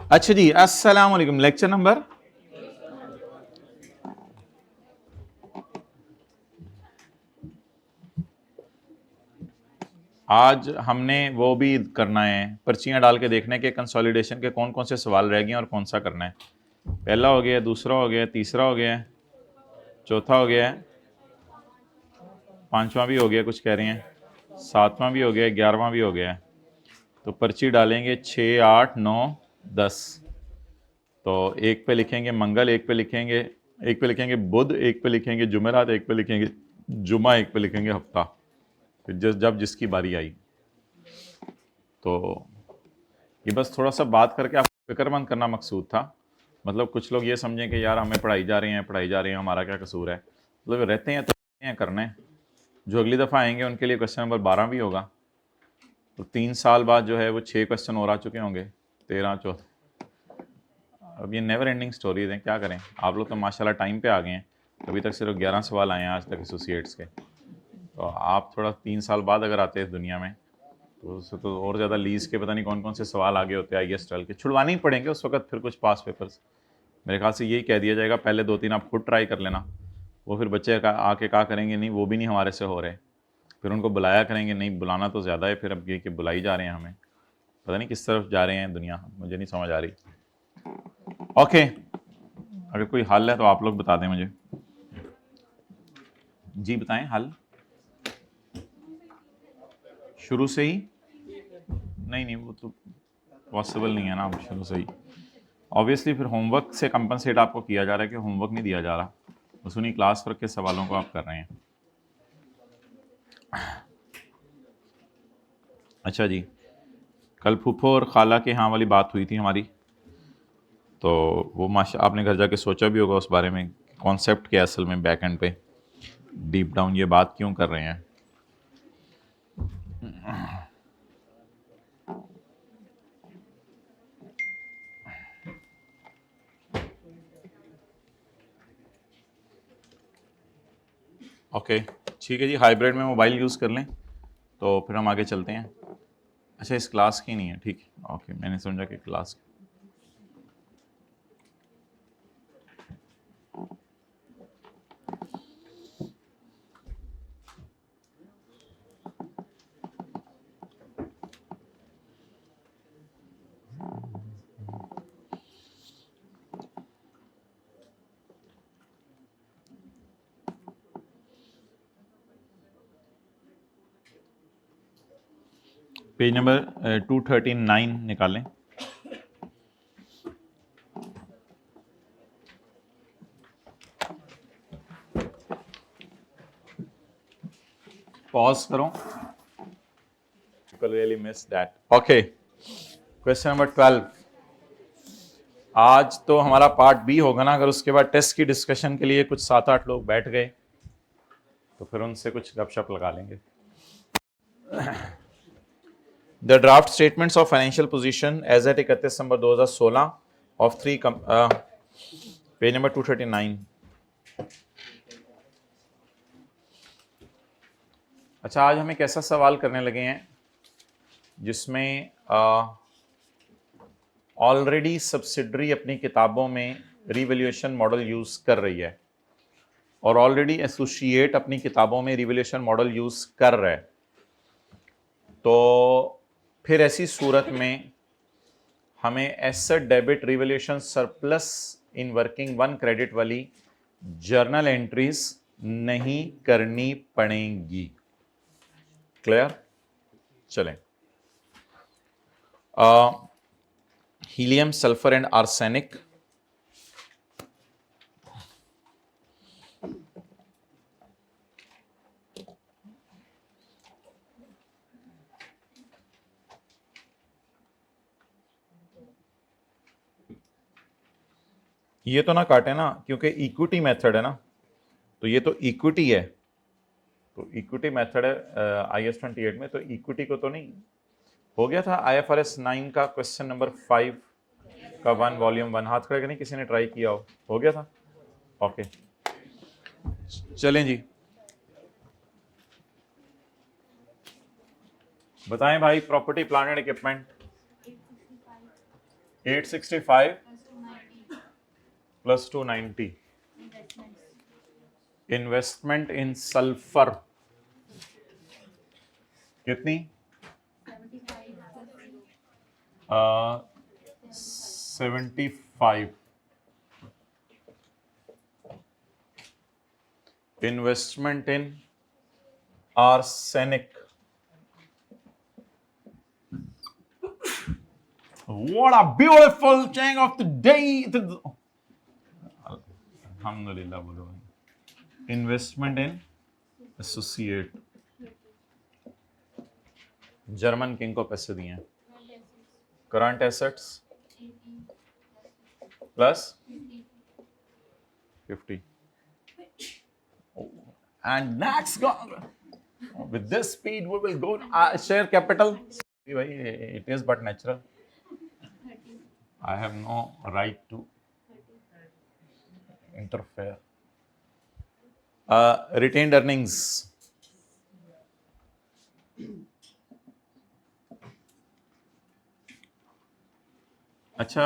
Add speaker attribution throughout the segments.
Speaker 1: अच्छा जी, अस्सलाम वालेकुम। लेक्चर नंबर आज हमने वो भी करना है, पर्चियां डाल के देखने के कंसोलिडेशन के कौन कौन से सवाल रह गए और कौन सा करना है। पहला हो गया, दूसरा हो गया, तीसरा हो गया, चौथा हो गया, पांचवा भी हो गया, कुछ कह रहे हैं, सातवां भी हो गया, 11वां भी हो गया। तो पर्ची डालेंगे 6, 8, 9, 10। तो एक पे लिखेंगे मंगल, एक पे लिखेंगे बुध, एक पे लिखेंगे जुमेरात, एक पे लिखेंगे जुमा, एक पे लिखेंगे हफ्ता। फिर जब जिसकी बारी आई। तो ये बस थोड़ा सा बात करके आपको फिक्रमंद करना मकसूद था। मतलब कुछ लोग ये समझें कि यार हमें पढ़ाई जा रहे हैं, हमारा क्या कसूर है। मतलब रहते हैं तो करना है। जो अगली दफ़ा आएंगे उनके लिए क्वेश्चन नंबर 12 भी होगा। तो 3 साल बाद जो है वो 6 क्वेश्चन और आ चुके होंगे, 13, 14। अब ये नेवर एंडिंग स्टोरीज हैं, क्या करें। आप लोग तो माशाल्लाह टाइम पे आ गए हैं। अभी तक सिर्फ 11 सवाल आए हैं आज तक एसोसिएट्स के। तो आप थोड़ा 3 साल बाद अगर आते हैं इस दुनिया में तो उससे तो और ज़्यादा लीज के पता नहीं कौन कौन से सवाल आगे होते हैं। IAS ट्वेल्व के छुड़वाने ही पड़ेंगे उस वक्त, फिर कुछ पास पेपर्स। मेरे ख्याल से यही कह दिया जाएगा, पहले 2-3 आप खुद ट्राई कर लेना। वो फिर बच्चे आके क्या करेंगे, नहीं वो भी नहीं हमारे से हो रहे, फिर उनको बुलाया करेंगे, नहीं बुलाना तो ज़्यादा है, फिर अब ये कि बुलाई जा रहे हैं हमें, पता नहीं किस तरफ जा रहे हैं दुनिया, मुझे नहीं समझ आ रही। ओके, अगर कोई हल है तो आप लोग बता दें मुझे। जी बताएं हल। शुरू से ही नहीं, नहीं वो तो पॉसिबल नहीं है ना, शुरू से ही। ऑब्वियसली फिर होमवर्क से कंपनसेट आपको किया जा रहा है कि होमवर्क नहीं दिया जा रहा, बस उन्हीं क्लास वर्क के सवालों को आप कर रहे हैं। अच्छा जी, कल फूफो और खाला के यहाँ वाली बात हुई थी हमारी, तो वो माशा आपने घर जाके सोचा भी होगा उस बारे में, कॉन्सेप्ट क्या असल में बैक एंड पे डीप डाउन ये बात क्यों कर रहे हैं। ओके ठीक है जी, हाइब्रिड में मोबाइल यूज़ कर लें तो फिर हम आगे चलते हैं। अच्छा इस क्लास की नहीं है, ठीक है, ओके मैंने समझा कि क्लास। पेज नंबर 239 निकालें। पॉज करो, really miss that. Okay, question number 12। आज तो हमारा पार्ट बी होगा ना, अगर उसके बाद टेस्ट की डिस्कशन के लिए कुछ 7-8 लोग बैठ गए तो फिर उनसे कुछ गपशप लगा लेंगे। The draft statements of financial position as at 31 December 2016 of 3 page number 239। अच्छा आज हम एक ऐसा सवाल करने लगे हैं जिसमें ऑलरेडी सब्सिडरी अपनी किताबों में रिवैल्यूएशन मॉडल यूज़ कर रही है और ऑलरेडी एसोसिएट अपनी किताबों में रिवैल्यूएशन मॉडल यूज़ कर रहा है। तो फिर ऐसी सूरत में हमें asset debit revaluation surplus in working one credit वाली जर्नल एंट्रीज नहीं करनी पड़ेंगी। क्लियर? चलें। हीलियम, सल्फर एंड आर्सेनिक, ये तो ना काटे ना, क्योंकि इक्विटी मेथड है ना, तो ये तो इक्विटी है, तो इक्विटी मेथड है IAS 28 में, तो इक्विटी को तो नहीं। हो गया था IFRS 9 का क्वेश्चन नंबर 5 का 1 वॉल्यूम 1, हाथ खड़े नहीं किसी ने ट्राई किया हो गया था। ओके चलें जी, बताएं भाई। Property plant and equipment 865 plus 290 investment in sulphur कितनी 75 investment in arsenic What a beautiful change of the day. Alhamdulillah बोलो इन्वेस्टमेंट इन एसोसिएट जर्मन किंग को पैसे दिए हैं current assets plus 50 and next go with this speed we will go share capital it is but natural I have no right to interfere retained earnings अच्छा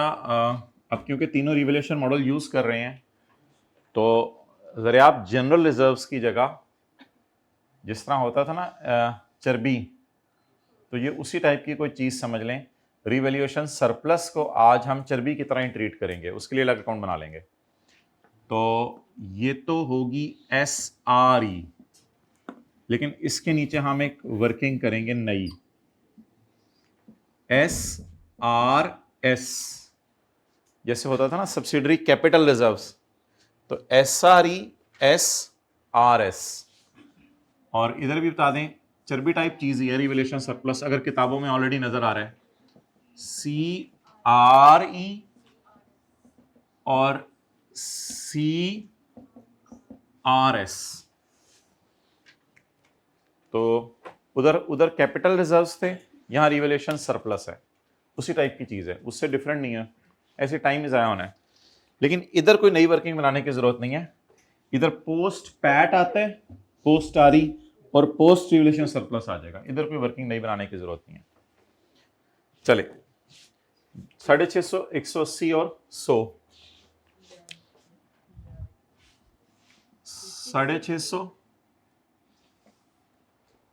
Speaker 1: अब क्योंकि तीनों revaluation model use कर रहे हैं तो जरा आप जनरल रिजर्व्स की जगह जिस तरह होता था ना चर्बी तो ये उसी टाइप की कोई चीज समझ लें रिवैल्यूएशन सरप्लस को आज हम चर्बी की तरह ही ट्रीट करेंगे उसके लिए अलग अकाउंट बना लेंगे तो ये तो होगी SRE लेकिन इसके नीचे हम एक वर्किंग करेंगे नई SRS जैसे होता था ना सब्सिडरी कैपिटल रिजर्व्स तो SRE SRS और इधर भी बता दें चर्बी टाइप चीज है रिवैल्यूएशन सरप्लस अगर किताबों में ऑलरेडी नजर आ रहा है CRE और CRS तो उधर कैपिटल रिजर्व्स थे यहां रिवैल्यूएशन सरप्लस है उसी टाइप की चीज है उससे डिफरेंट नहीं है ऐसे टाइम ही जाया होना है लेकिन इधर कोई नई वर्किंग बनाने की जरूरत नहीं है इधर पोस्ट पैट आता है पोस्ट आरई और पोस्ट रिवैल्यूएशन सरप्लस आ जाएगा इधर कोई वर्किंग नई बनाने की जरूरत नहीं है चले 650 180 और 100 650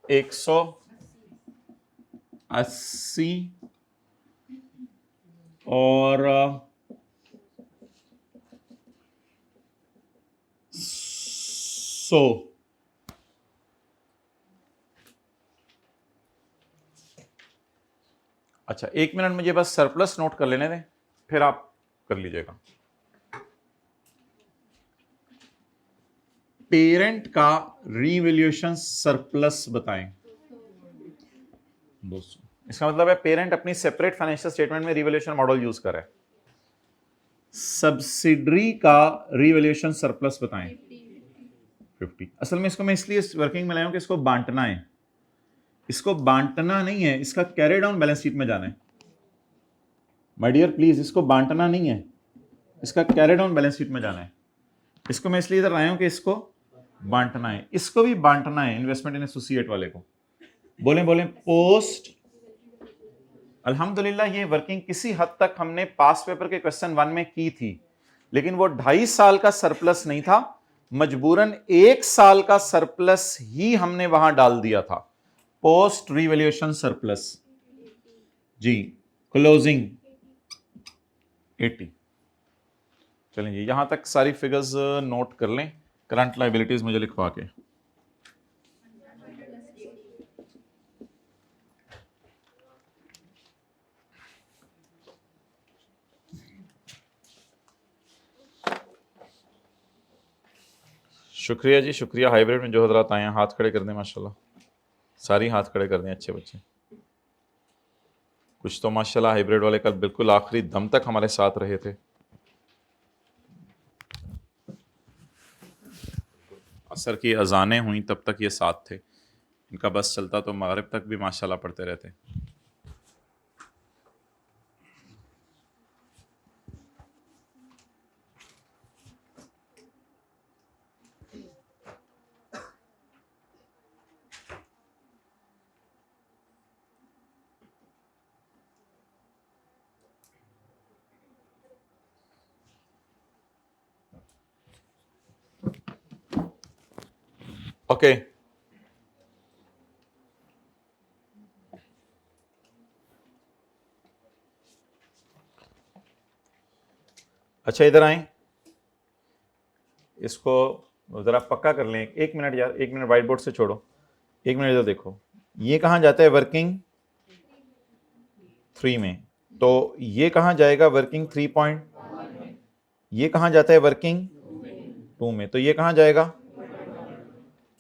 Speaker 1: 180 और 100 अच्छा 1 मिनट मुझे बस सरप्लस नोट कर लेने दें फिर आप कर लीजिएगा पेरेंट का रिवैल्यूएशन सरप्लस बताएं 200 इसका मतलब है पेरेंट अपनी सेपरेट फाइनेंशियल स्टेटमेंट में रिवैल्यूएशन मॉडल यूज कर रहा है सब्सिडरी का रिवैल्यूएशन सरप्लस बताएं 50 असल में इसको मैं इसलिए वर्किंग में लाया हूं कि इसको बांटना है इसको बांटना नहीं है इसका कैरी डाउन बैलेंस शीट में जाना है माय डियर प्लीज इसको बांटना नहीं है इसका कैरी डाउन बैलेंस शीट में जाना है इसको मैं इसलिए इधर लाया हूं कि इसको बांटना है इसको भी बांटना है इन्वेस्टमेंट इन एसोसिएट वाले को बोले पोस्ट अल्हम्दुलिल्लाह ये वर्किंग किसी हद तक हमने पास पेपर के क्वेश्चन 1 में की थी लेकिन वो 2.5 साल का सरप्लस नहीं था मजबूरन 1 साल का सरप्लस ही हमने वहां डाल दिया था पोस्ट रिवैल्यूएशन सरप्लस जी क्लोजिंग 80 चलें जी यहां तक सारी फिगर्स नोट कर लें करंट लायबिलिटीज मुझे लिखवा के शुक्रिया जी शुक्रिया हाइब्रिड में जो हजरात आए हैं हाथ खड़े कर दें माशाल्लाह सारी हाथ खड़े कर दें अच्छे बच्चे कुछ तो माशाल्लाह हाइब्रिड वाले कल बिल्कुल आखिरी दम तक हमारे साथ रहे थे असर की अजानें हुई तब तक ये साथ थे इनका बस चलता तो मगरिब तक भी माशाल्लाह पढ़ते रहते ओके अच्छा इधर आए, इसको जरा पक्का कर लें। 1 मिनट यार, 1 मिनट, व्हाइट बोर्ड से छोड़ो, 1 मिनट इधर देखो। ये कहाँ जाता है वर्किंग 3 में, तो ये कहाँ जाएगा वर्किंग 3 पॉइंट, ये कहाँ जाता है वर्किंग 2 में, तो ये कहाँ जाएगा,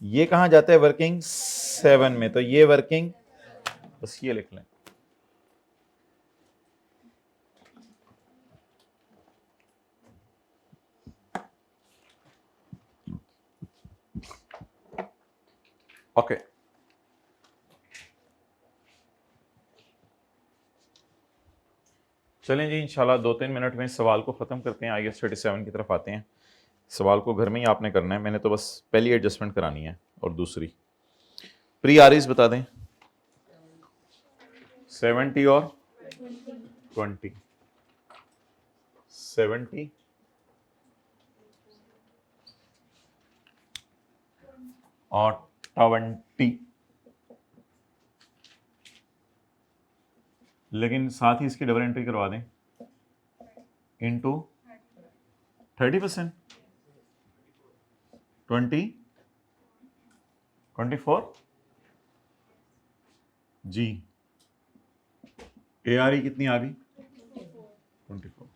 Speaker 1: ये कहाँ जाता है वर्किंग 7 में, तो ये वर्किंग, बस ये लिख लें। ओके चलें जी, इंशाल्लाह 2-3 मिनट में इस सवाल को ख़त्म करते हैं। IAS 37 की तरफ आते हैं। सवाल को घर में ही आपने करना है, मैंने तो बस पहली एडजस्टमेंट करानी है और दूसरी प्री आरिस बता दें। 70 और 20, 70 और 20, लेकिन साथ ही इसकी डबल एंट्री करवा दें इनटू 30%, 20, 24 जी, ARE कितनी आ गई 24।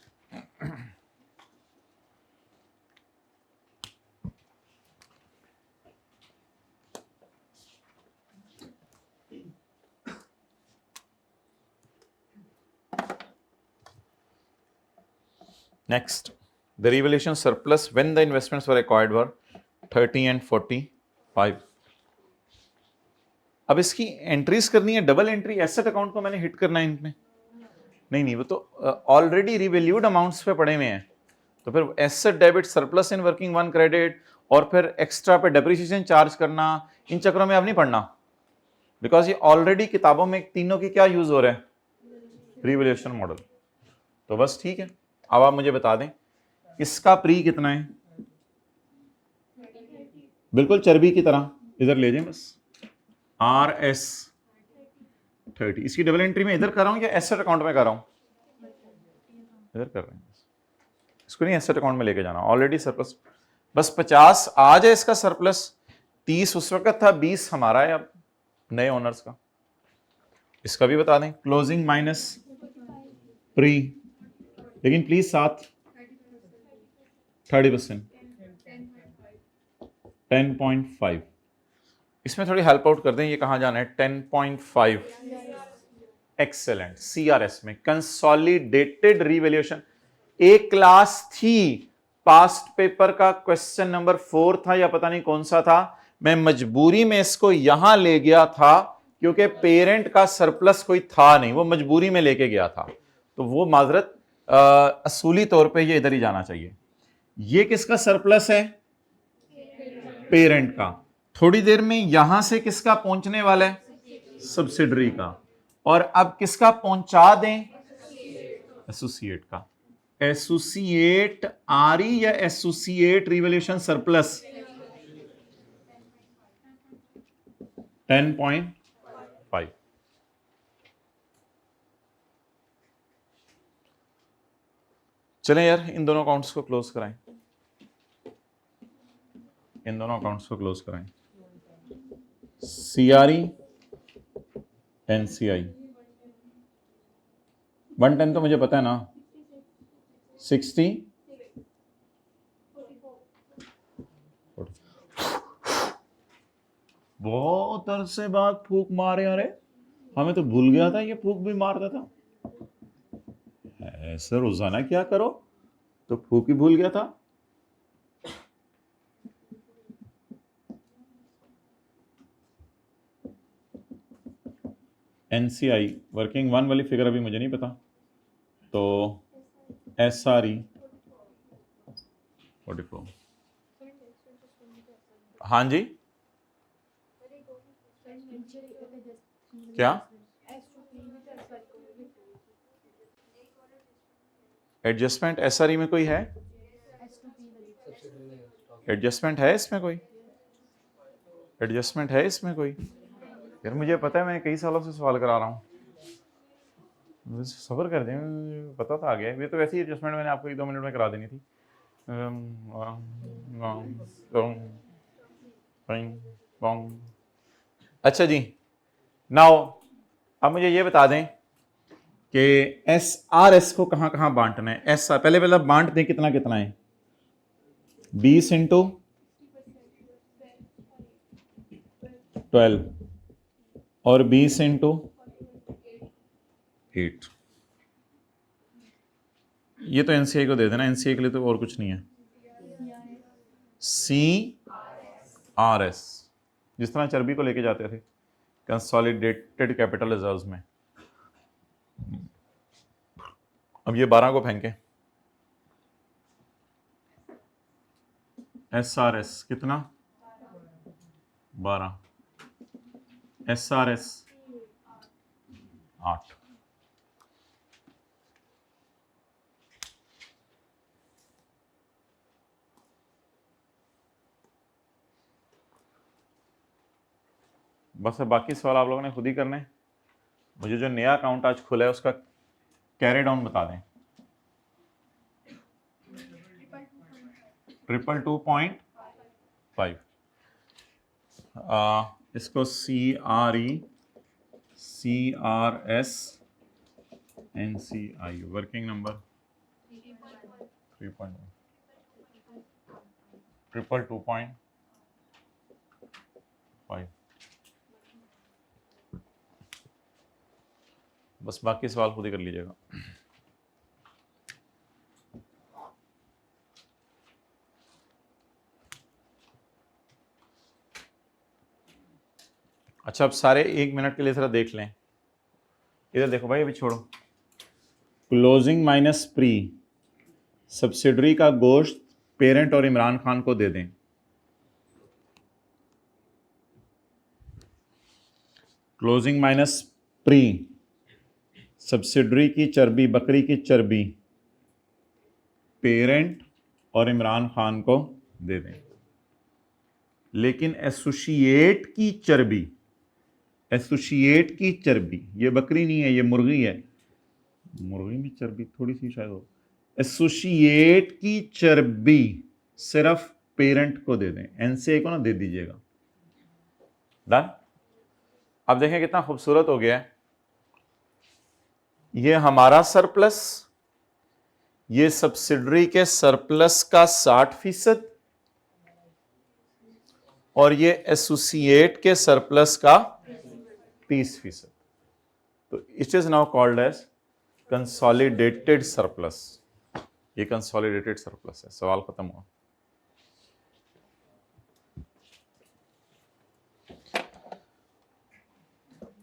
Speaker 1: Next, the revaluation surplus when the investments were acquired were 30 and 45। अब इसकी एंट्रीज करनी है, डबल एंट्री एसेट अकाउंट को मैंने हिट करना है इनमें, नहीं वो तो ऑलरेडी रिवैल्यूड अमाउंट्स पे पड़े हुए हैं, तो फिर asset debit surplus in working 1 credit और फिर एक्स्ट्रा पे डेप्रिसिएशन चार्ज करना, इन चक्रों में अब नहीं पढ़ना, बिकॉज ये ऑलरेडी किताबों में तीनों की क्या यूज हो रहा है, रिवैल्यूएशन मॉडल। तो बस ठीक है, अब आप मुझे बता दें इसका प्री कितना है, बिल्कुल चर्बी की तरह इधर ले जाएं बस, RS 30। इसकी डबल एंट्री में इधर कर रहा हूं या एसेट अकाउंट में कर रहा हूं, इधर कर रहे हैं, इसको नहीं एसेट अकाउंट में लेके जाना, ऑलरेडी सरप्लस, बस 50 आ जाए इसका सरप्लस, 30 उस वक्त था, 20 हमारा है अब नए ओनर्स का। इसका भी बता दें, क्लोजिंग माइनस प्री, लेकिन प्लीज साथ 30%, 10.5। इसमें थोड़ी हेल्प आउट कर दें, ये कहां जाना है 10.5, एक्सेलेंट, CRS में कंसोलिडेटेड रिवैल्यूएशन। एक क्लास थी, पास्ट पेपर का क्वेश्चन नंबर 4 था या पता नहीं कौन सा था, मैं मजबूरी में इसको यहां ले गया था क्योंकि पेरेंट का सरप्लस कोई था नहीं, वो मजबूरी में लेके गया था, तो वो माजरत असूली तौर पे ये इधर ही जाना चाहिए। ये किसका सरप्लस है, पेरेंट का। थोड़ी देर में यहां से किसका पहुंचने वाला है, सब्सिडरी का, और अब किसका पहुंचा दें, एसोसिएट का। एसोसिएट RE या एसोसिएट रिवैल्यूएशन सरप्लस 10.5। चलें यार, इन दोनों अकाउंट्स को क्लोज कराएं, इन दोनों अकाउंट्स को क्लोज कराएं। CRE NCI 110 तो मुझे पता है ना, 60 बहुत अरसे बाद फूक मारे, अरे हमें तो भूल गया था ये फूक भी मारता था, ऐसे रोजाना क्या करो, तो फूक ही भूल गया था। NCI वर्किंग 1 वाली फिगर अभी मुझे नहीं पता, तो SRE 44। हाँ जी, क्या एडजस्टमेंट SRE में कोई है, एडजस्टमेंट है इसमें कोई, एडजस्टमेंट है इसमें कोई? यार मुझे पता है, मैं कई सालों से सवाल करा रहा हूँ, सब्र कर दें, मुझे पता था आ गया। ये तो वैसे ही एडजस्टमेंट मैंने आपको 1-2 मिनट में करा देनी थी। अच्छा जी, नाउ अब मुझे ये बता दें कि SRS को कहाँ कहाँ बांटना है। एस पहले पहले बांट दें कितना कितना है। 20 इंटू 12 और 20 इंटू 8। ये तो एनसीआई को दे देना, एनसीआई के लिए तो और कुछ नहीं है। CRS जिस तरह चर्बी को लेके जाते थे कंसोलिडेटेड कैपिटल रिजर्व्स में। अब ये 12 को फेंके। SRS कितना? 12। SRS 8। बस अब बाकी सवाल आप लोगों ने खुद ही करने। मुझे जो नया अकाउंट आज खुला है उसका कैरी डाउन बता दें। 222.5। इसको CRS NCI वर्किंग नंबर 3.1 222.5। बस बाकी सवाल खुद ही कर लीजिएगा। अच्छा, अब सारे 1 मिनट के लिए जरा देख लें। इधर देखो भाई, अभी छोड़ो। क्लोजिंग माइनस प्री, सब्सिडरी का गोश्त पेरेंट और इमरान खान को दे दें। क्लोजिंग माइनस प्री, सब्सिडरी की चर्बी, बकरी की चर्बी पेरेंट और इमरान खान को दे दें। लेकिन एसोसिएट की चर्बी, एसोसिएट की चर्बी, ये बकरी नहीं है, ये मुर्गी है। मुर्गी में चर्बी थोड़ी सी शायद हो। एसोसिएट की चर्बी सिर्फ पेरेंट को दे दें, एनसीए को ना दे दीजिएगा। डन। अब देखें कितना खूबसूरत हो गया है। ये हमारा सरप्लस, ये सब्सिडरी के सरप्लस का 60% और ये एसोसिएट के सरप्लस का 30%। तो it is now called as consolidated surplus. ये कंसोलिडेटेड सरप्लस है। सवाल खत्म हुआ।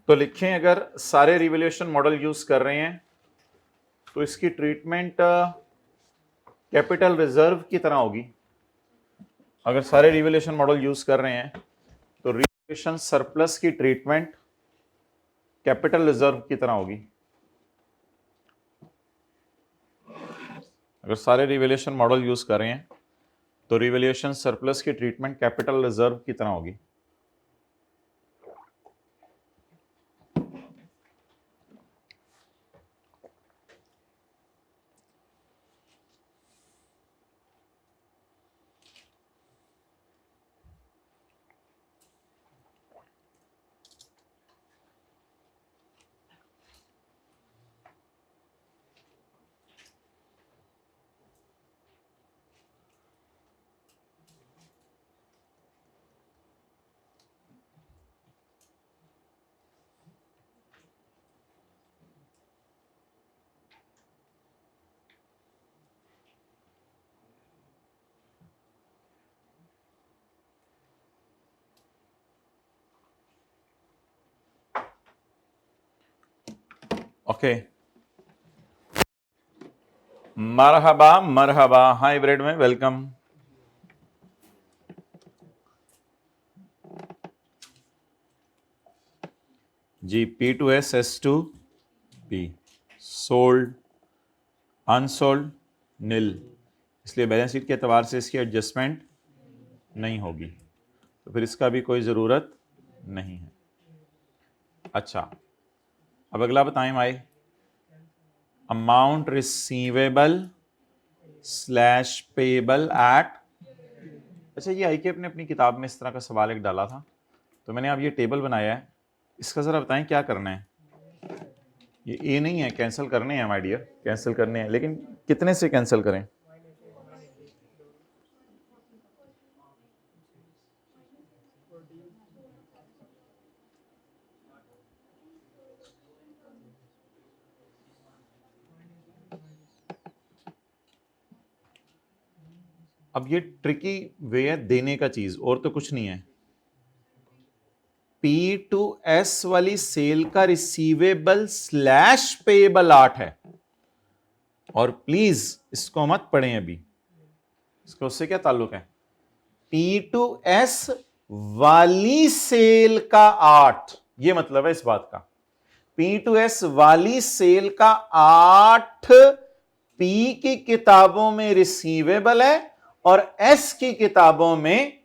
Speaker 1: तो लिखें, अगर सारे रिवैल्यूएशन मॉडल यूज कर रहे हैं तो इसकी ट्रीटमेंट कैपिटल रिजर्व की तरह होगी। अगर सारे रिवैल्यूएशन मॉडल यूज कर रहे हैं तो रिवैल्यूएशन सरप्लस की ट्रीटमेंट कैपिटल रिजर्व की तरह होगी। अगर सारे रिवैल्यूएशन मॉडल यूज कर रहे हैं तो रिवैल्यूएशन सरप्लस की ट्रीटमेंट कैपिटल रिजर्व की तरह होगी। ओके, मरहबा मरहबा, हाई ब्रेड में वेलकम। जी, P2S S2P सोल्ड अनसोल्ड नील, इसलिए बैलेंस शीट के एतबार से इसकी एडजस्टमेंट नहीं होगी। तो फिर इसका भी कोई ज़रूरत नहीं है। अच्छा, अब अगला बताएं भाई, amount receivable slash payable eight. अच्छा, ये IKEF ने अपनी किताब में इस तरह का सवाल एक डाला था, तो मैंने अब ये टेबल बनाया है, इसका ज़रा बताएं क्या करना है। ये ए नहीं है, कैंसिल करने हैं माय डियर, कैंसिल करने हैं, लेकिन कितने से कैंसिल करें? अब ये ट्रिकी वे है देने का चीज, और तो कुछ नहीं है। P2S वाली सेल का रिसीवेबल स्लैश पेएबल 8 है, और प्लीज इसको मत पढ़ें अभी, इसका उससे क्या ताल्लुक है। P2S वाली सेल का 8, ये मतलब है इस बात का। P2S वाली सेल का 8 P की किताबों में रिसीवेबल है और S की किताबों में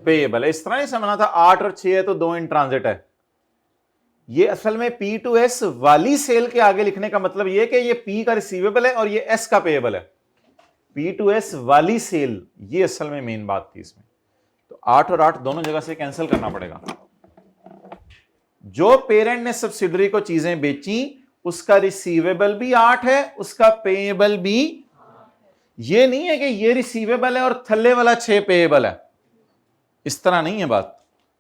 Speaker 1: पेएबल है। इस तरह नहीं समझना था 8 और 6 है तो 2 इन ट्रांजिट है। ये असल में P2S वाली सेल के आगे लिखने का मतलब ये कि ये P का रिसीवेबल है और ये S का पेएबल है। P2S वाली सेल, ये असल में मेन बात थी इसमें। तो 8 और 8 दोनों जगह से कैंसिल करना पड़ेगा। जो पेरेंट ने सब्सिडरी को चीजें बेची उसका रिसीवेबल भी 8 है, उसका पेएबल भी। ये नहीं है कि ये रिसीवेबल है और थल्ले वाला 6 पेएबल है, इस तरह नहीं है बात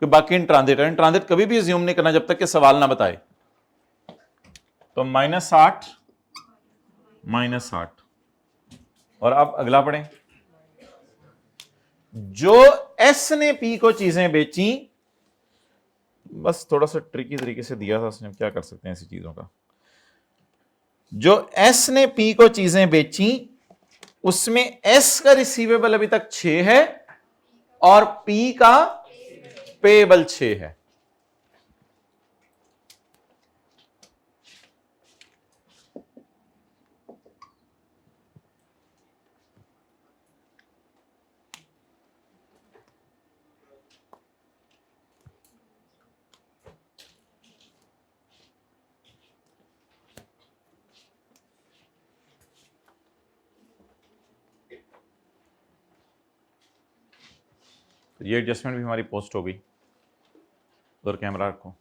Speaker 1: कि बाकी इन ट्रांजिट है। इन ट्रांजिट कभी भी अज्यूम नहीं करना जब तक कि सवाल ना बताए। तो -8 -8, और अब अगला पढ़ें। जो एस ने पी को चीजें बेची, बस थोड़ा सा ट्रिकी तरीके से दिया था उसने, क्या कर सकते हैं ऐसी चीजों का। जो एस ने पी को चीजें बेची उसमें एस का रिसीवेबल अभी तक 6 है और पी का पेएबल 6 है। तो ये एडजस्टमेंट भी हमारी पोस्ट हो गई। उधर कैमरा रखो।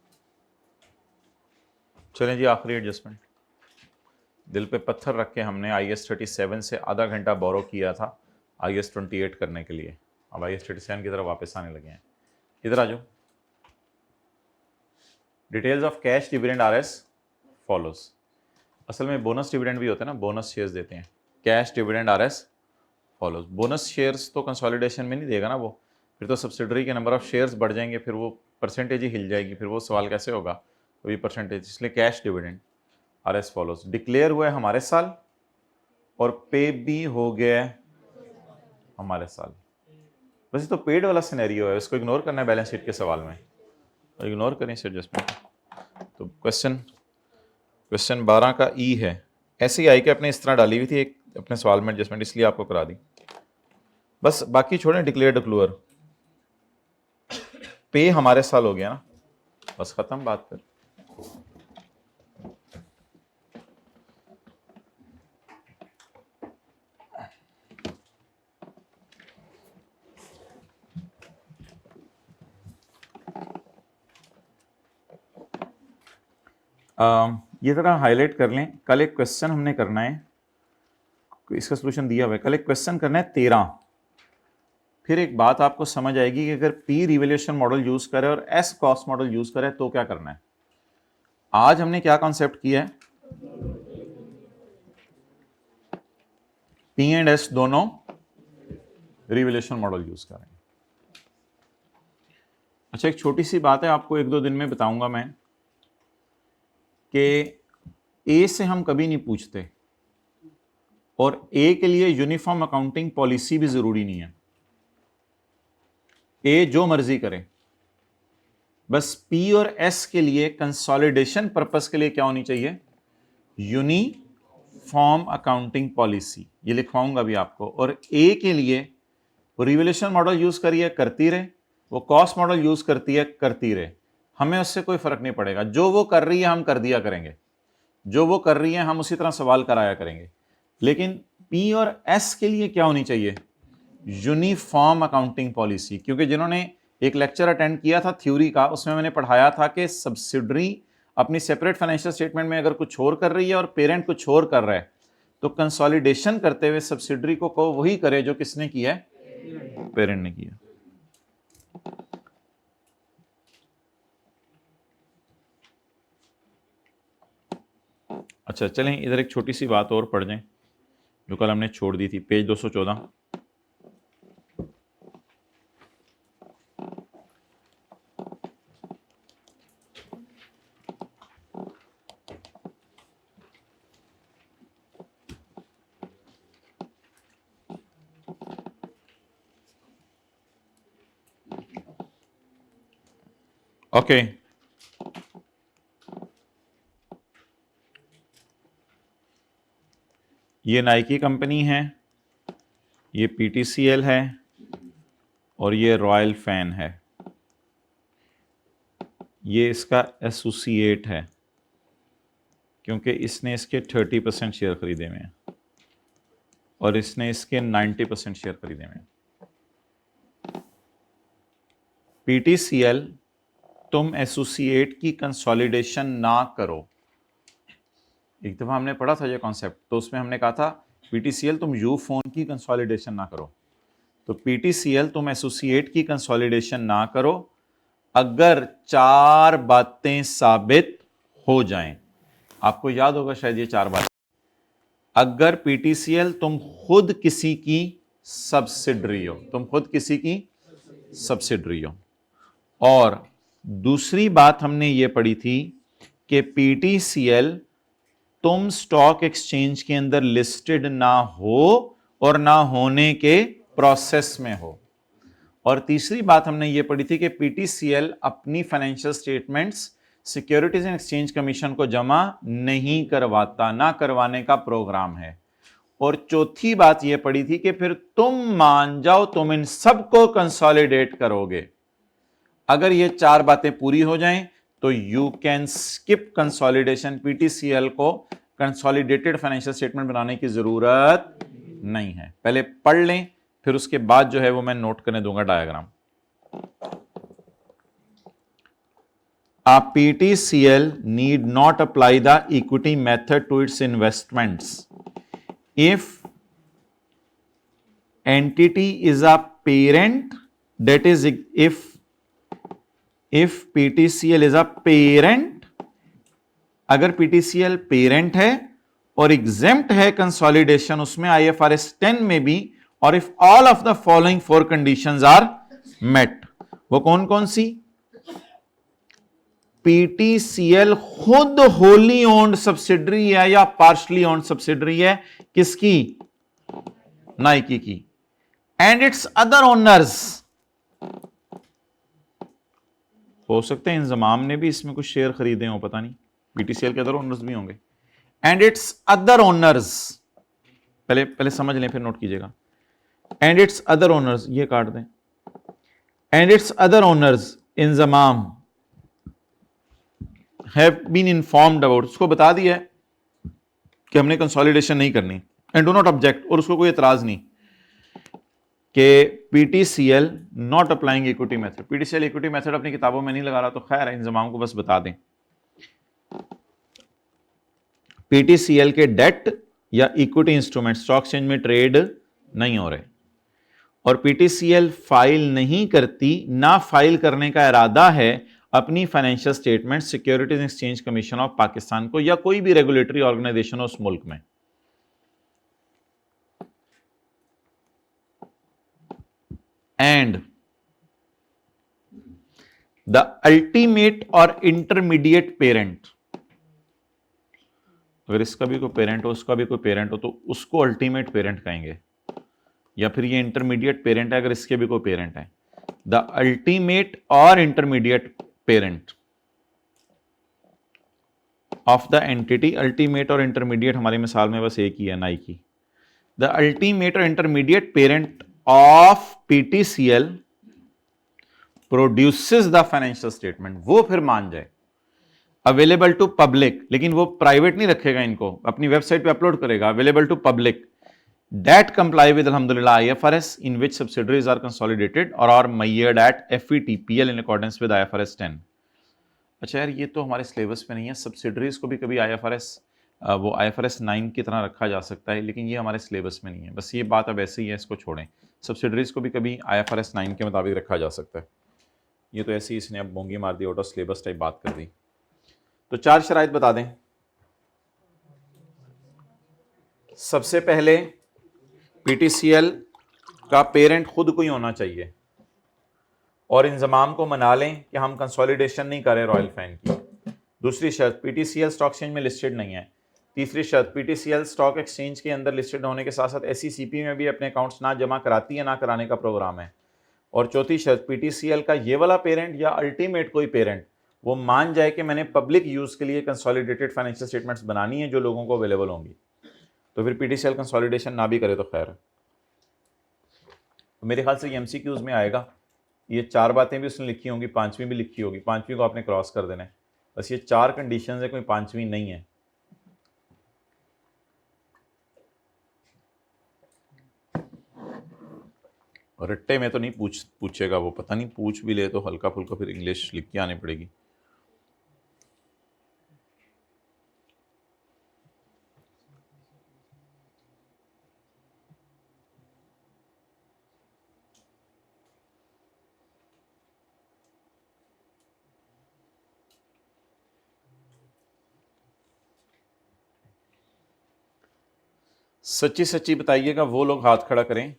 Speaker 1: चलें जी, आखिरी एडजस्टमेंट। दिल पे पत्थर रख के हमने IS 37 से आधा घंटा बोरो किया था IS 28 करने के लिए। अब IS 37 की तरफ वापस आने लगे हैं। इधर आ जाओ। Details of cash dividend R S follows. असल में बोनस डिविडेंड भी होता है ना, बोनस शेयर्स देते हैं। Cash dividend R S follows. Bonus shares तो कंसोलिडेशन में नहीं देगा ना वो, फिर तो सब्सिडरी के नंबर ऑफ शेयर्स बढ़ जाएंगे, फिर वो परसेंटेज ही हिल जाएगी, फिर वो सवाल कैसे होगा कभी परसेंटेज। इसलिए cash dividend R S follows. Declare हुआ है हमारे साल और पे भी हो गया है हमारे साल। वैसे तो पेड वाला सिनेरियो है, उसको इग्नोर करना है बैलेंस शीट के सवाल में, इग्नोर करें इस एडजस्टमेंट। तो क्वेश्चन 12 का ई है। ऐसे ही आई के अपने इस तरह डाली हुई थी एक अपने सवाल में एडजस्टमेंट, इसलिए आपको करा दी। बस बाकी छोड़ें, डिक्लेयर डिक्लूअर। पे हमारे साल हो गया ना, बस खत्म बात कर। ये थोड़ा हाईलाइट कर लें। कल एक क्वेश्चन हमने करना है, इसका सलूशन दिया हुआ है। कल एक क्वेश्चन करना है 13। फिर एक बात आपको समझ आएगी कि अगर P रिवैल्यूएशन मॉडल यूज करे और S कॉस्ट मॉडल यूज करे तो क्या करना है। आज हमने क्या कॉन्सेप्ट किया है, P एंड S दोनों रिवैल्यूएशन मॉडल यूज करेंगे। अच्छा, एक छोटी सी बात है, आपको 1-2 दिन में बताऊंगा मैं कि A से हम कभी नहीं पूछते और A के लिए यूनिफॉर्म अकाउंटिंग पॉलिसी भी जरूरी नहीं है। A जो मर्जी करे, बस P और S के लिए कंसोलिडेशन पर्पस के लिए क्या होनी चाहिए, यूनिफॉर्म अकाउंटिंग पॉलिसी। ये लिखवाऊंगा भी आपको। और A के लिए रिवैल्यूएशन मॉडल यूज करिए, करती रहे, वो कॉस्ट मॉडल यूज करती है, करती रहे, हमें उससे कोई फर्क नहीं पड़ेगा। जो वो कर रही है हम कर दिया करेंगे, जो वो कर रही है हम उसी तरह सवाल कराया करेंगे। लेकिन पी और एस के लिए क्या होनी चाहिए? Uniform accounting policy. क्योंकि जिन्होंने एक लेक्चर अटेंड किया था थ्योरी का, उसमें मैंने पढ़ाया था कि सब्सिडरी अपनी सेपरेट फाइनेंशियल स्टेटमेंट में अगर कुछ और कर रही है और पेरेंट कुछ और कर रहा है, तो कंसोलिडेशन करते हुए सब्सिडरी को वही करे जो किसने किया है? पेरेंट ने किया। अच्छा चलें, इधर एक छोटी सी बात और पढ़ जाएं जो कल हमने छोड़ दी थी, पेज 214। ओके, ये नाइकी कंपनी है, ये पीटीसीएल है और ये रॉयल फैन है। ये इसका एसोसिएट है क्योंकि इसने इसके 30% शेयर खरीदे हुए हैं और इसने इसके 90% शेयर खरीदे हुए हैं। पीटीसीएल, तुम एसोसिएट की कंसोलिडेशन ना करो। एक दफा हमने पढ़ा था ये कॉन्सेप्ट, तो उसमें हमने कहा था पीटीसीएल तुम यू फोन की कंसोलिडेशन ना करो। तो पीटीसीएल तुम एसोसिएट की कंसोलिडेशन ना करो अगर 4 बातें साबित हो जाएं। आपको याद होगा शायद ये 4 बातें। अगर पीटीसीएल तुम खुद किसी की सब्सिडरी हो, तुम खुद किसी की सब्सिडरी हो, और दूसरी बात हमने ये पढ़ी थी कि पीटीसीएल तुम स्टॉक एक्सचेंज के अंदर लिस्टेड ना हो और ना होने के प्रोसेस में हो। और तीसरी बात हमने ये पढ़ी थी कि पीटीसीएल अपनी financial statements securities and exchange commission को जमा नहीं करवाता, ना करवाने का प्रोग्राम है। और चौथी बात ये पढ़ी थी कि फिर तुम मान जाओ तुम इन सबको कंसोलिडेट करोगे। अगर ये 4 बातें पूरी हो जाएं तो you can skip consolidation. PTCL को कंसोलिडेटेड फाइनेंशियल स्टेटमेंट बनाने की जरूरत नहीं है। पहले पढ़ लें, फिर उसके बाद जो है वो मैं नोट करने दूंगा diagram. A PTCL need not apply the equity method to its investments if entity is a parent, that is if PTCL is a parent, अगर PTCL पेरेंट है और एग्जेम्प्ट है कंसोलिडेशन उसमें IFRS 10 में भी, और if all of the following 4 conditions are met. वो कौन कौन सी? पीटीसीएल खुद होली ओन्ड सब्सिडरी है या पार्शली ओन्ड सब्सिडरी है, किसकी? नाइकी की। एंड इट्स अदर ओनर्स, हो सकते हैं इंजमाम ने भी इसमें कुछ शेयर खरीदे हो, पता नहीं, पीटीसीएल के अदर ओनर्स भी होंगे। एंड इट्स अदर ओनर्स, पहले समझ लें फिर नोट कीजिएगा। एंड इट्स अदर ओनर्स, ये काट दें। And its other owners Inzamam have been informed about, उसको बता दिया है कि हमने कंसोलिडेशन नहीं करनी, एंड डू नॉट ऑब्जेक्ट, और उसको कोई एतराज नहीं कि PTCL not applying equity method. PTCL equity method अपनी किताबों में नहीं लगा रहा, तो खैर इंजमाम को बस बता दें पीटीसीएल के डेट या इक्विटी इंस्ट्रूमेंट स्टॉक एक्सचेंज में ट्रेड नहीं हो रहे, और पीटीसीएल फाइल नहीं करती, ना फाइल करने का इरादा है अपनी financial statement securities exchange commission of Pakistan को या कोई भी रेगुलेटरी ऑर्गेनाइजेशन उस मुल्क में। एंड द अल्टीमेट और इंटरमीडिएट पेरेंट, अगर इसका भी कोई पेरेंट हो, उसका भी कोई पेरेंट हो, तो उसको अल्टीमेट पेरेंट कहेंगे, या फिर ये इंटरमीडिएट पेरेंट है अगर इसके भी कोई पेरेंट है। द अल्टीमेट और intermediate parent of the entity, ultimate और इंटरमीडिएट हमारी मिसाल में बस एक ही है, नाइकी। द अल्टीमेट और intermediate parent of PTCL produces the financial statement, वो फिर मान जाए। अवेलेबल टू पब्लिक, लेकिन वो प्राइवेट नहीं रखेगा, इनको अपनी वेबसाइट पे अपलोड करेगा। Available to public that comply with alhamdulillah IFRS in which subsidiaries are consolidated or are measured at FVTPL in accordance with IFRS 10। अच्छा यार, ये तो हमारे सिलेबस में नहीं है। सब्सिडरीज को भी कभी IFRS वो IFRS 9 की तरह रखा जा सकता है, लेकिन ये हमारे सिलेबस में नहीं है। बस ये बात अब ऐसे ही है, इसको छोड़ें। सब्सिडरीज को भी कभी IFRS 9 के मुताबिक रखा जा सकता है। ये तो ऐसे ही इसने अब बोंगी मार दी, आउट ऑफ सिलेबस टाइप बात कर दी। तो 4 शराइत बता दें। सबसे पहले PTCL का पेरेंट खुद कोई होना चाहिए और इंजमाम को मना लें कि हम कंसोलिडेशन नहीं करें रॉयल फैन की। दूसरी शर्त, PTCL स्टॉक एक्सचेंज में लिस्टेड नहीं है। तीसरी शर्त, PTCL स्टॉक एक्सचेंज के अंदर लिस्टेड होने के साथ साथ SECP में भी अपने अकाउंट्स ना जमा कराती है, ना कराने का प्रोग्राम है। और चौथी शर्त, PTCL का ये वाला पेरेंट या अल्टीमेट कोई पेरेंट वो मान जाए कि मैंने पब्लिक यूज़ के लिए कंसोलिडेटेड फाइनेंशियल स्टेटमेंट्स बनानी है जो लोगों को अवेलेबल होंगी। तो फिर PTCL कंसोलिडेशन ना भी करे तो खैर है। तो मेरे ख्याल से ये MCQs में आएगा। ये 4 बातें भी उसने लिखी होंगी, 5वीं भी लिखी होगी। 5वीं को आपने क्रॉस कर देना है। बस ये 4 कंडीशंस है, कोई 5वीं नहीं है। रट्टे में तो नहीं पूछेगा वो, पता नहीं पूछ भी ले तो हल्का फुल्का फिर इंग्लिश लिख के आनी पड़ेगी। सच्ची सच्ची बताइएगा वो लोग हाथ खड़ा करें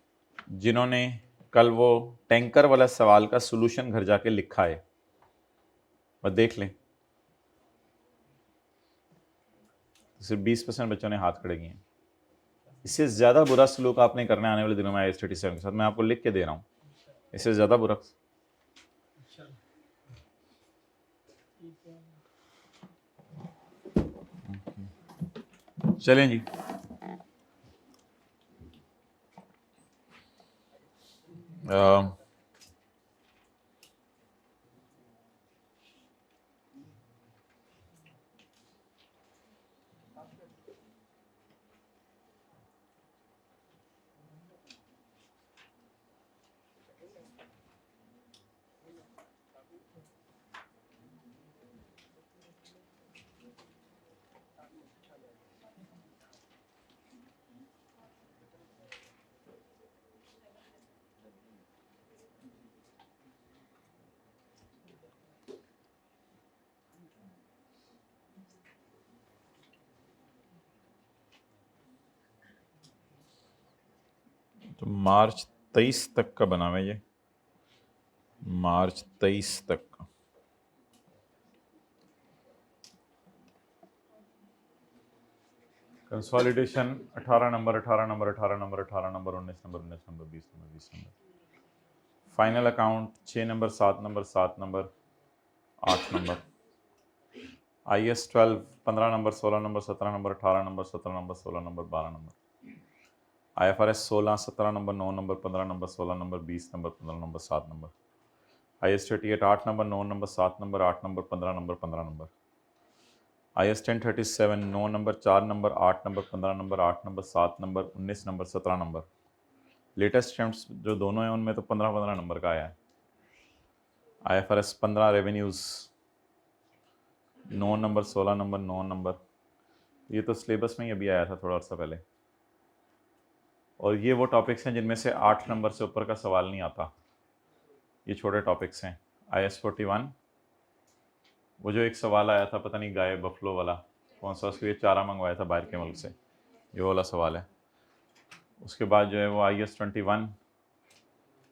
Speaker 1: जिन्होंने कल वो टैंकर वाला सवाल का सॉल्यूशन घर जाके लिखा है, और देख लें। सिर्फ 20% बच्चों ने हाथ खड़े किए हैं। इससे ज़्यादा बुरा सलूक आपने करना है आने वाले दिनों में IAS 37 के साथ। मैं आपको लिख के दे रहा हूँ, इससे ज़्यादा बुरा। चलें जी। तो मार्च 23 तक का बना हुआ ये, मार्च 23 तक का। Consolidation 18 number 18 number 18 number 18 number 19 number 19 number 20 number 20 number. Final account 6 number 7 number 7 number 8 number. IAS 12 15 number 16 number 17 number 18 number 17 number 16 number 12 number. IFRS 16 17 number 9 number 15 number 16 number 20 number 15 number 7 number. IAS 38 8 number 9 number 7 number 8 number 15 number 15 number. IAS 1037 9 number 4 number 8 number 15 number 8 number 7 number 19 number 17 number. Latest attempts जो दोनों हैं उनमें तो 15 number का आया है। IFRS 15 revenues 9 number 16 number 9 number. ये तो सिलेबस में ही अभी आया था थोड़ा अर्सा पहले। और ये वो टॉपिक्स हैं जिनमें से 8 नंबर से ऊपर का सवाल नहीं आता। ये छोटे टॉपिक्स हैं। IAS 41 वो जो एक सवाल आया था पता नहीं गाय बफलो वाला कौन सा, उसके लिए चारा मंगवाया था बाहर के मुल्क से, ये वाला सवाल है। उसके बाद जो है वो IAS 21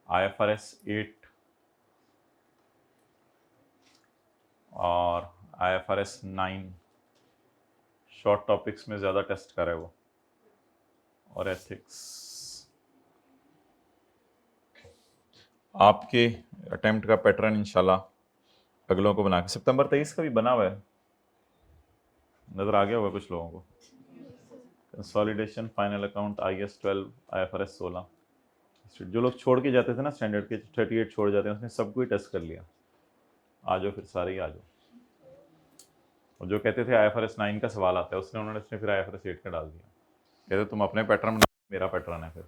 Speaker 1: IFRS 8 और IFRS 9 शॉर्ट टॉपिक्स में ज़्यादा टेस्ट कर रहा है वो, और एथिक्स। आपके अटेम्प्ट का पैटर्न इंशाल्लाह अगलों को बना के सितंबर 23 का भी बना हुआ है, नज़र आ गया होगा कुछ लोगों को। Consolidation final account IAS 12 IFRS 16 जो लोग छोड़ के जाते थे ना स्टैंडर्ड के 38 छोड़ जाते हैं, उसने सबको ही टेस्ट कर लिया। आ जाओ फिर सारे ही आ जाओ। और जो कहते थे IFRS 9 का सवाल आता है, उन्होंने फिर IFRS 8 का डाल दिया। कहते तुम अपने पैटर्न, मेरा पैटर्न है, फिर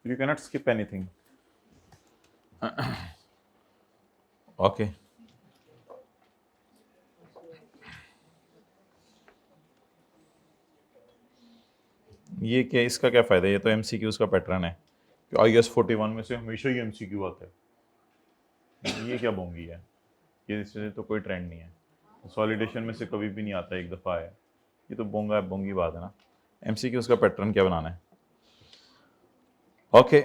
Speaker 1: you cannot skip anything. Okay, ये क्या, इसका क्या फ़ायदा है? ये तो MCQs का पैटर्न है कि IAS 41 में से हमेशा ही MCQ आता है। ये क्या बोंगी है? ये इससे तो कोई ट्रेंड नहीं है। सॉलिडेशन में से कभी भी नहीं आता, एक दफ़ा है। ये तो बोंगी बात है ना। MCQs का पैटर्न क्या बनाना है? Okay,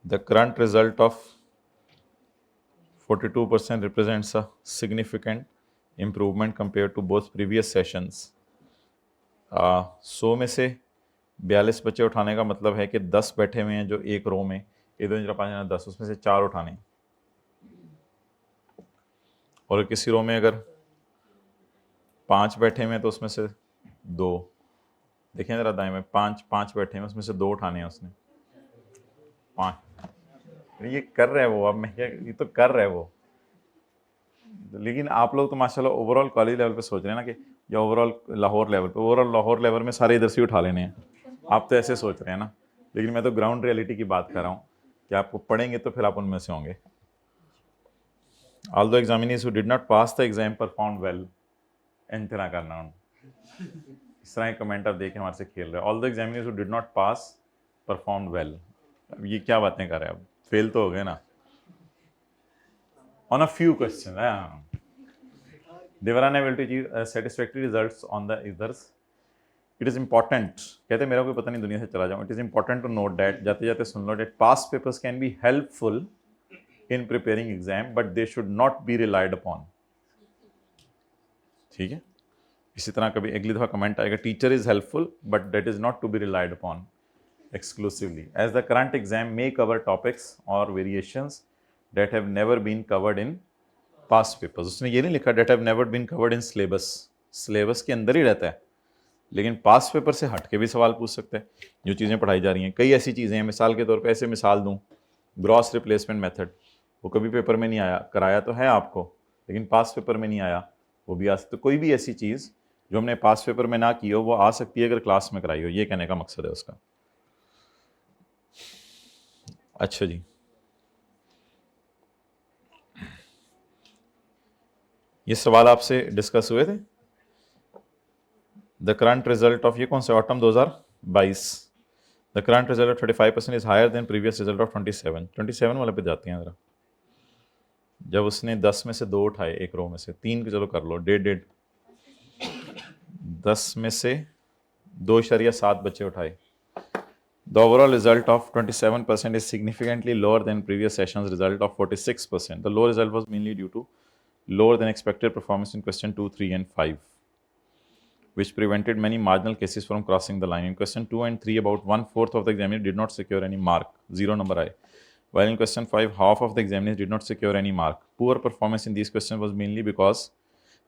Speaker 1: the current result of 42% represents a significant improvement compared to both previous sessions. 100 में से 42 बच्चे उठाने का मतलब है कि 10 बैठे हुए हैं जो एक रो में, ये 2 5 10, उसमें से 4 उठाने। और किसी रो में अगर 5 बैठे हुए हैं तो उसमें से 2, देखें ज़रा दाएं में, 5 बैठे हैं, उसमें से 2 उठाने हैं उसने। 5 ये कर रहे हैं वो, अब मैं क्या, ये तो कर रहे हैं वो। लेकिन आप लोग तो माशाल्लाह ओवरऑल कॉलेज लेवल पे सोच रहे हैं ना, कि या ओवरऑल लाहौर लेवल पे, ओवरऑल लाहौर लेवल में सारे इधर से उठा लेने हैं। आप तो ऐसे सोच रहे हैं ना, लेकिन मैं तो ग्राउंड रियलिटी की बात कर रहा हूँ कि आपको पढ़ेंगे तो फिर आप उनमें से होंगे। Although examinees who did not pass the exam performed well, इतना करना इस तरह कमेंट आप देखें हमारे से खेल रहे हैं। Although examinees who did not pass performed well, अब ये क्या बातें कर रहे हैं? अब फेल तो हो गए ना on a few questions. They were unable to achieve satisfactory results on the others. It is important, कहते मेरा कोई पता नहीं दुनिया से चला जाऊँ, it is important to note that, जाते जाते सुन लो, that past papers can be helpful in preparing exam, but they should not be relied upon. ठीक है, इसी तरह कभी अगली दफ़ा कमेंट आएगा, teacher is helpful but that is not to be relied upon exclusively, as the current exam may cover topics or variations that have never been covered in past papers. उसने ये नहीं लिखा that have never been covered in syllabus, syllabus के अंदर ही रहता है, लेकिन पास paper से हट के भी सवाल पूछ सकते हैं। जो चीज़ें पढ़ाई जा रही हैं, कई ऐसी चीज़ें हैं, मिसाल के तौर पे ऐसे मिसाल दूँ, ग्रॉस रिप्लेसमेंट मेथड, वो कभी पेपर में नहीं आया, कराया तो है आपको, लेकिन पास पेपर में नहीं आया, वो भी आ सकता। कोई भी ऐसी चीज़ जो हमने पास पेपर में ना की हो, वो आ सकती है अगर क्लास में कराई हो, ये कहने का मकसद है उसका। अच्छा जी, ये सवाल आपसे डिस्कस हुए थे। द करंट रिजल्ट ऑफ, ये कौन सा, autumn 2022, the current result of 35% is higher than previous result of 27 वाले पे जाते हैं ज़रा। जब उसने 10 में से 2 उठाए एक रो में से, 3 के चलो कर लो, 1.5, 10 में से 2.7 बच्चे उठाए। The overall result of 27% is significantly lower than previous session's result of 46%. The low result was mainly due to lower than expected performance in question 2, 3 and 5, which prevented many marginal cases from crossing the line. In question 2 and 3, about 1/4 of the examiners did not secure any mark, 0 number I. While in question 5, half of the examiners did not secure any mark. Poor performance in these questions was mainly because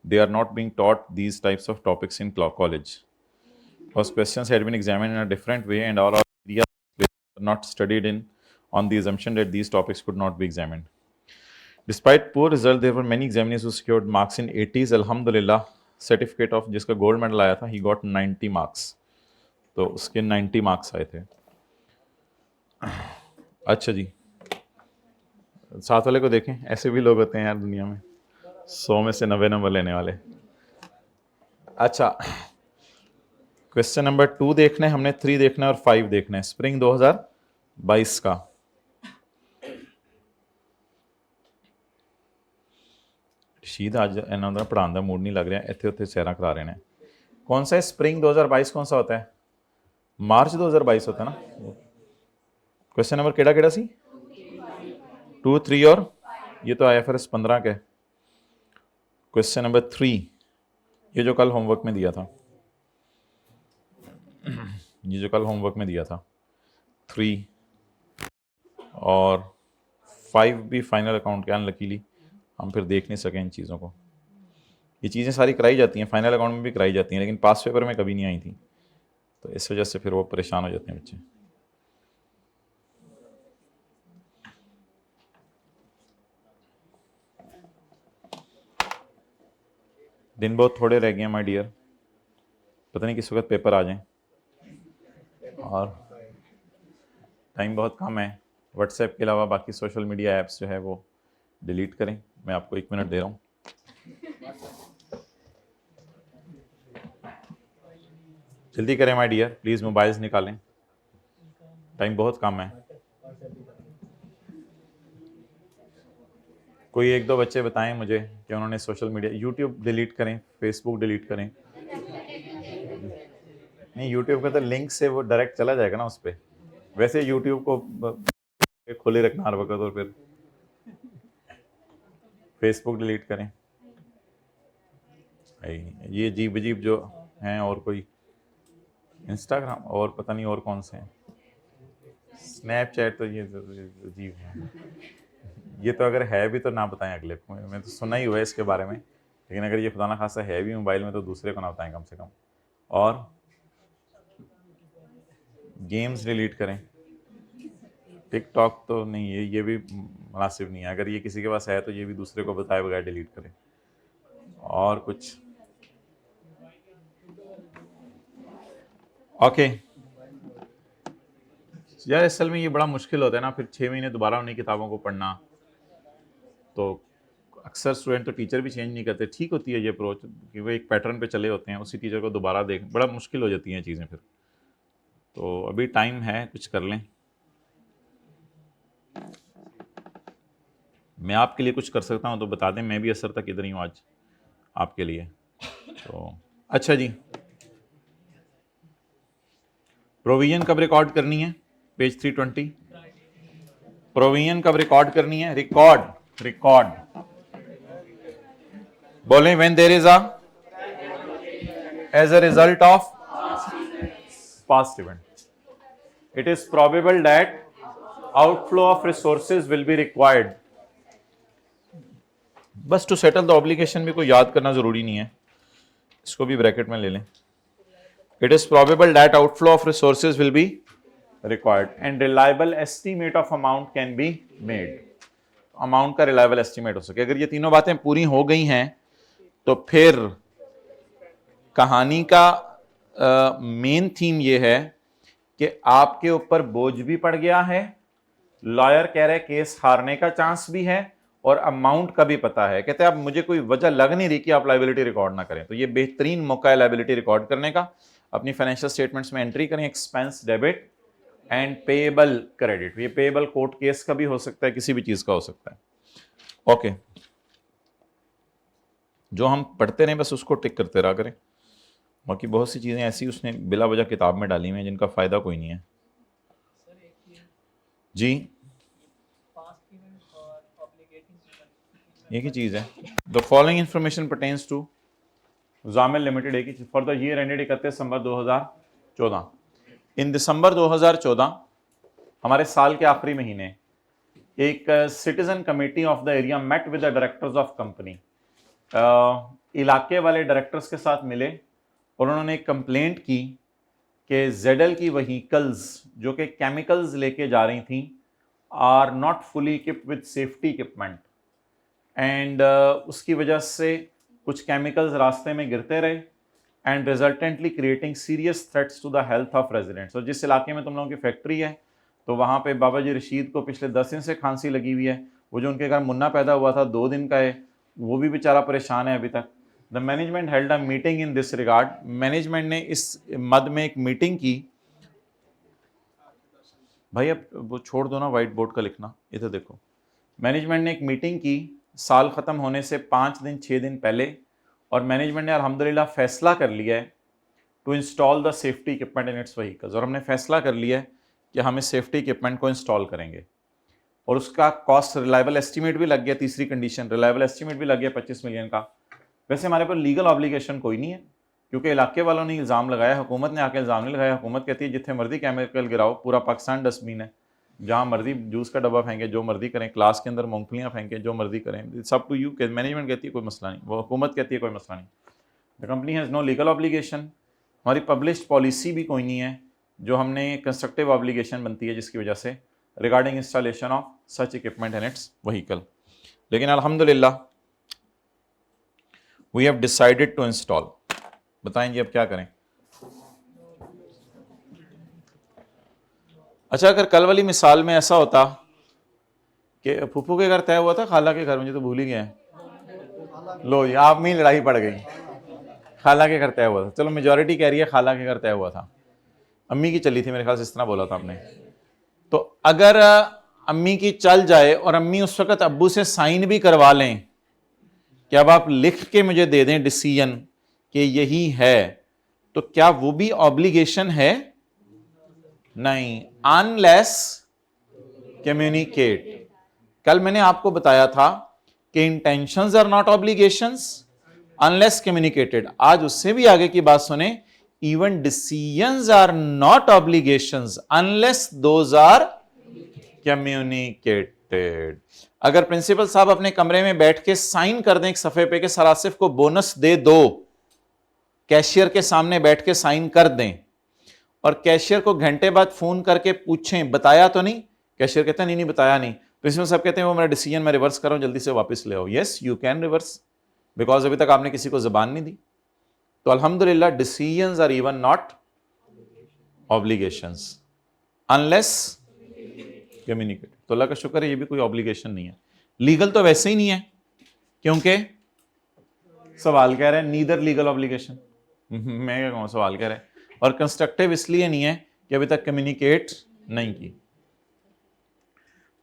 Speaker 1: they are not being taught these types of topics in college. Because questions had been examined in a different way and all our areas were not studied in on the assumption that these topics could not be examined. Despite poor result, there were many examiners who secured marks in 80s. Alhamdulillah, certificate of जिसका gold medal आया था, he got 90 marks. तो उसके 90 marks आए थे। अच्छा जी, साथ वाले को देखें, ऐसे भी लोग होते हैं यार दुनिया में, 100 में से 90 नंबर लेने वाले। अच्छा, क्वेश्चन नंबर 2 देखना है हमने, 3 देखना है और 5 देखना है, स्प्रिंग 2022 का। शीद आज इन्होंने पढ़ाने का मूड नहीं लग रहा, इतने उत्थे सैर करा रहे हैं। कौन सा है स्प्रिंग 2022, कौन सा होता है? मार्च 2022 होता है ना। क्वेश्चन नंबर केड़ा केड़ा सी? 2, 3 और ये तो IFRS 15 के। क्वेश्चन नंबर 3, ये जो कल होमवर्क में दिया था, ये जो कल होमवर्क में दिया था, 3 और 5 भी फाइनल अकाउंट के अनलकीली हम फिर देख नहीं सके इन चीज़ों को। ये चीज़ें सारी कराई जाती हैं, फाइनल अकाउंट में भी कराई जाती हैं, लेकिन पास पेपर में कभी नहीं आई थी, तो इस वजह से फिर वो परेशान हो जाते हैं बच्चे। दिन बहुत थोड़े रह गए हैं माय डियर, पता नहीं किस वक्त पेपर आ जाएं, और टाइम बहुत कम है। व्हाट्सएप के अलावा बाकी सोशल मीडिया ऐप्स जो है वो डिलीट करें। मैं आपको 1 मिनट दे रहा हूँ। जल्दी करें माय डियर, प्लीज़ मोबाइल्स निकालें, टाइम बहुत कम है। कोई 1-2 बच्चे बताएं मुझे कि उन्होंने सोशल मीडिया, यूट्यूब डिलीट करें, फेसबुक डिलीट करें। नहीं, यूट्यूब का तो लिंक से वो डायरेक्ट चला जाएगा ना उस पर। वैसे यूट्यूब को खुले रखना हर वक्त, और फिर फेसबुक डिलीट करें। ये अजीब अजीब जो हैं, और कोई इंस्टाग्राम, और पता नहीं और कौन से हैं, स्नैपचैट, तो ये अजीब है। ये तो अगर है भी तो ना बताएं अगले को, मैं तो सुना ही हुआ है इसके बारे में, लेकिन अगर ये खुदा ना खासा है भी मोबाइल में तो दूसरे को ना बताएं कम से कम। और गेम्स डिलीट करें। टिकटॉक तो नहीं है, ये भी मुनासिब नहीं है। अगर ये किसी के पास है तो ये भी दूसरे को बताए बगैर डिलीट करें। और कुछ ओके यार, असल में ये बड़ा मुश्किल होता है ना, फिर 6 महीने दोबारा उन्हीं किताबों को पढ़ना। तो अक्सर स्टूडेंट तो टीचर भी चेंज नहीं करते। ठीक होती है ये अप्रोच कि वो एक पैटर्न पे चले होते हैं, उसी टीचर को दोबारा देख, बड़ा मुश्किल हो जाती हैं चीज़ें फिर। तो अभी टाइम है, कुछ कर लें। मैं आपके लिए कुछ कर सकता हूँ तो बता दें, मैं भी असर तक इधर ही हूँ आज आपके लिए। तो अच्छा जी, प्रोविजन कब रिकॉर्ड करनी है? पेज 320। प्रोविजन कब रिकॉर्ड करनी है? रिकॉर्ड बोलें, when there is as a result of past event, it is probable that outflow of resources will be required। बस टू सेटल द ऑब्लिगेशन भी कोई याद करना जरूरी नहीं है, इसको भी ब्रैकेट में ले लें। It is probable that outflow of resources will be required and reliable estimate of amount can be made। Amount का रिलायबल एस्टिमेट हो सके। अगर ये तीनों बातें पूरी हो गई हैं तो फिर कहानी का मेन थीम ये है कि आपके ऊपर बोझ भी पड़ गया है, लॉयर कह रहे केस हारने का चांस भी है, और अमाउंट का भी पता है। कहते हैं अब मुझे कोई वजह लग नहीं रही कि आप लायबिलिटी रिकॉर्ड ना करें, तो ये बेहतरीन मौका है लायबिलिटी रिकॉर्ड करने का। अपनी फाइनेंशियल स्टेटमेंट्स में एंट्री करें, expense debit and payable credit. ये पेएबल कोर्ट केस का भी हो सकता है, किसी भी चीज का हो सकता है। ओके, जो हम पढ़ते रहें बस उसको टिक करते रहा करें। बाकी बहुत सी चीज़ें ऐसी उसने बिला वजह किताब में डाली हुई हैं जिनका फ़ायदा कोई नहीं है। जी, एक ही चीज़ है। The following information pertains to Jamil limited, एक ही चीज़, for the year ended 31 December 2014। In December 2014 हमारे साल के आखिरी महीने एक citizen committee of the area met with the directors of company. इलाके वाले डायरेक्टर्स के साथ मिले और उन्होंने एक कंप्लेंट की कि ZL की व्हीकल्स जो कि केमिकल्स लेके जा रही थी are not fully equipped with safety equipment, and उसकी वजह से कुछ केमिकल्स रास्ते में गिरते रहे and resultantly creating serious threats to the health of residents. और जिस इलाके में तुम लोगों की फैक्ट्री है तो वहाँ पे बाबा जी रशीद को पिछले 10 दिन से खांसी लगी हुई है। वो जो उनके घर मुन्ना पैदा हुआ था 2 दिन का है, वो भी बेचारा परेशान है अभी तक। The management held a meeting in this regard. Management ने इस मद में एक मीटिंग की। भाई अब वो छोड़ दो ना वाइट बोर्ड का लिखना, इधर देखो। मैनेजमेंट ने एक मीटिंग की साल ख़त्म होने से 5 दिन 6 दिन पहले, और मैनेजमेंट ने अल्हम्दुलिल्लाह फैसला कर लिया है to install the safety equipment in its vehicles. और हमने फैसला कर लिया है कि हम इस सेफ्टी इक्विपमेंट को इंस्टॉल करेंगे, और उसका कॉस्ट रिलायबल एस्टीमेट भी लग गया। तीसरी कंडीशन, रिलायबल एस्टीमेट भी लग गया 25 मिलियन का। वैसे हमारे पर लीगल ऑब्लिगेशन कोई नहीं है, क्योंकि इलाके वालों ने इल्ज़ाम लगाया, हुकूमत ने आके इल्ज़ाम नहीं लगाया। हुकूमत कहती है जितने मर्जी केमिकल गिराओ, पूरा पाकिस्तान डस्टबिन है, जहाँ मर्जी जूस का डब्बा फेंकें, जो मर्जी करें, क्लास के अंदर मूंगफलियाँ फेंकें, जो मर्जी करें, सब टू यू। मैनेजमेंट कहती है कोई मसला नहीं, वो हुकूमत कहती है कोई मसला नहीं। The company has no legal obligation, हमारी पब्लिश्ड पॉलिसी भी कोई नहीं है जो हमने कंस्ट्रक्टिव ऑब्लिगेशन बनती है जिसकी वजह से regarding installation of such equipment in its vehicle. लेकिन अल्हम्दुलिल्लाह we have decided to install. बताएं जी अब क्या करें। अच्छा, अगर कल वाली मिसाल में ऐसा होता कि फूफू के घर तय हुआ था, खाला के घर, मुझे तो भूल ही गया है। लो जी, आप में ही लड़ाई पड़ गई। खाला के घर तय हुआ था, चलो मेजॉरिटी कह रही है खाला के घर तय हुआ था, अम्मी की चली थी मेरे ख्याल से, इस तरह बोला था आपने। तो अगर अम्मी की चल जाए और अम्मी उस वक्त अब्बू से साइन भी करवा लें कि अब आप लिख के मुझे दे दें डिसीजन कि यही है, तो क्या वो भी ऑब्लिगेशन है? नहीं, अनलेस कम्युनिकेट। कल मैंने आपको बताया था कि intentions are not obligations unless communicated. आज उससे भी आगे की बात सुने, even decisions are not obligations unless those are communicated. अगर प्रिंसिपल साहब अपने कमरे में बैठ के साइन कर दें एक सफे पे कि सर आसिफ को बोनस दे दो, कैशियर के सामने बैठ के साइन कर दें, और कैशियर को घंटे बाद फोन करके पूछें बताया तो नहीं, कैशियर कहता नहीं बताया नहीं, प्रिंसिपल साहब कहते हैं वो मेरा डिसीजन मैं रिवर्स कर रहा हूं, जल्दी से वापस ले आओ। Yes you can reverse, because अभी तक आपने किसी को जबान नहीं दी। तो अल्हम्दुलिल्लाह decisions are even not obligations unless communicate. तो अल्लाह का शुक्र है ये भी कोई ऑब्लिगेशन नहीं है। लीगल तो वैसे ही नहीं है, क्योंकि सवाल कह रहे हैं नीदर लीगल ऑब्लिगेशन, मैं क्या कहूँ, सवाल कह रहे हैं। और कंस्ट्रक्टिव इसलिए नहीं है कि अभी तक कम्युनिकेट नहीं की।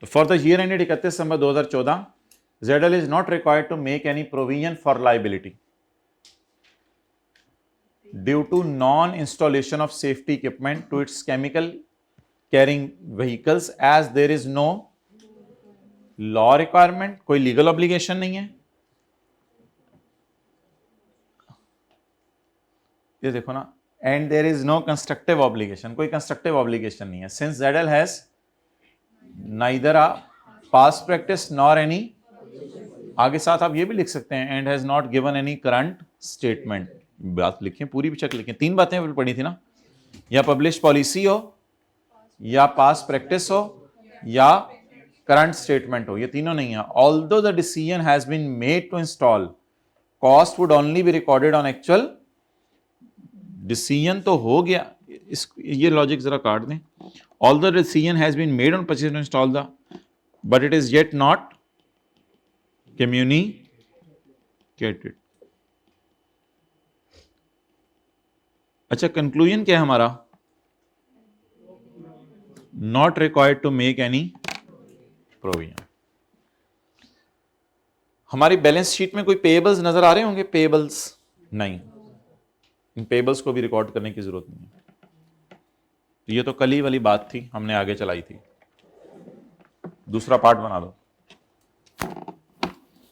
Speaker 1: तो for the year ended 31 December 2014 ZL is not required to make any provision for liability due to non-installation of safety equipment to its chemical carrying vehicles as there is no law requirement। कोई legal obligation नहीं है। ये देखो ना, and there is no constructive obligation, कोई constructive obligation नहीं है। Since ZL has neither a past practice nor any, आगे साथ आप ये भी लिख सकते हैं, and has not given any current statement. बात लिखें, पूरी पिक्चर लिखें, तीन बातें पढ़ी थी ना, या पब्लिश पॉलिसी हो, या पास प्रैक्टिस हो, या करंट स्टेटमेंट हो, ये तीनों नहीं है। Although the decision has been made to install, cost would only be recorded on actual. Decision तो हो गया, ये लॉजिक जरा काट दें। Although the decision has been made on purchase to install the, but it is yet not communicated। अच्छा, conclusion क्या है हमारा? Not required to make any provision. हमारी बैलेंस शीट में कोई पेएबल्स नजर आ रहे होंगे? पेएबल्स नहीं, इन पेएबल्स को भी रिकॉर्ड करने की जरूरत नहीं है। तो ये तो कल ही वाली बात थी, हमने आगे चलाई थी। दूसरा पार्ट बना दो।